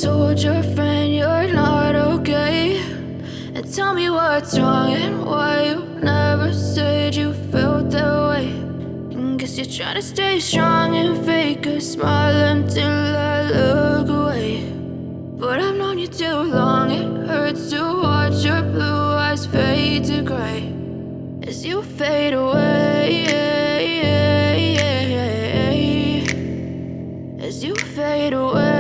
told your friend you're not okay, and tell me what's wrong and why you never said you felt that way. And guess you're trying to stay strong and fake a smile until I look away. But I've known you too long, it hurts to watch your blue eyes fade to gray as you fade away, as you fade away.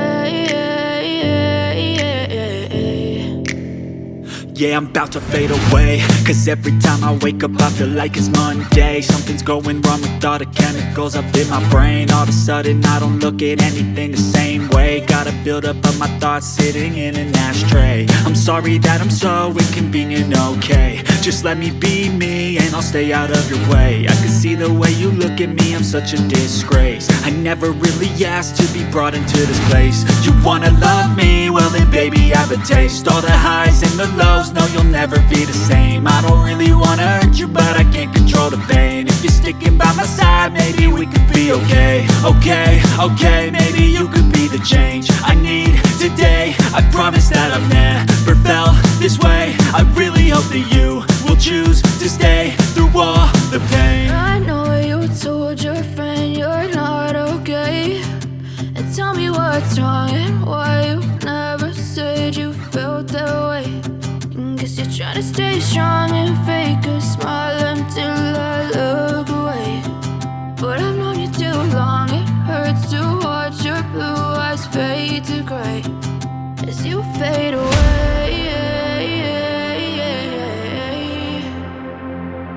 Yeah, I'm about to fade away, cause every time I wake up I feel like it's Monday. Something's going wrong with all the chemicals up in my brain. All of a sudden I don't look at anything the same way. Gotta build up of my thoughts sitting in an ashtray. I'm sorry that I'm so inconvenient, okay. Just let me be me and I'll stay out of your way. I can see the way you look at me, I'm such a disgrace. I never really asked to be brought into this place. You wanna love me? Well then baby I have a taste. All the highs and the lows, no you'll never be the same. I don't really wanna hurt you but I can't control the pain. If you're sticking by my side maybe we could be okay. Okay, maybe you could be the change I need today. I promise that I've never felt this way. I really hope that you will choose to stay through all the pain. I know you told your friend you're not okay, and tell me what's wrong and why you never said you felt that way. And guess you're trying to stay strong and fake a smile until I look away. But I've known you too long, it hurts to watch your blue eyes fade to gray as you fade away,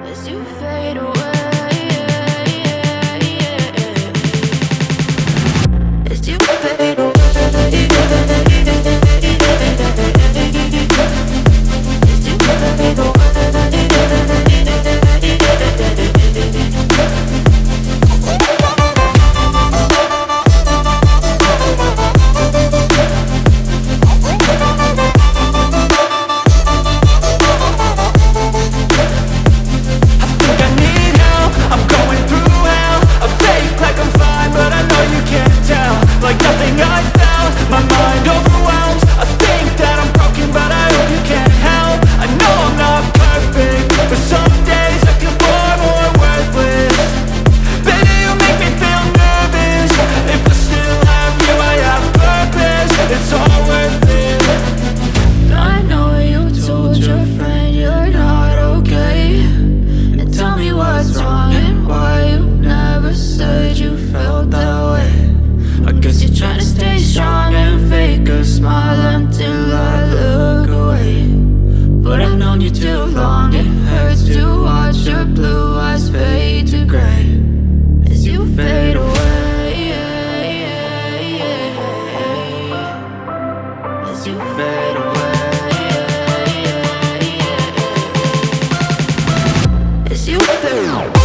as you fade away, as you fade away. Like nothing I felt, my mind overwhelmed. I think that I'm broken but I hope you can't help. I know I'm not perfect, but some days I feel far more worthless. Baby, you make me feel nervous. If I still have you, I have purpose. It's all worth it. I know you told your friend you're not okay, and tell me what's wrong and why you never said you felt that way. I guess you're trying to stay strong and fake a smile until I look away. But I've known you too long, it hurts to watch your blue eyes fade to gray as you fade away, as you fade away, as you fade away.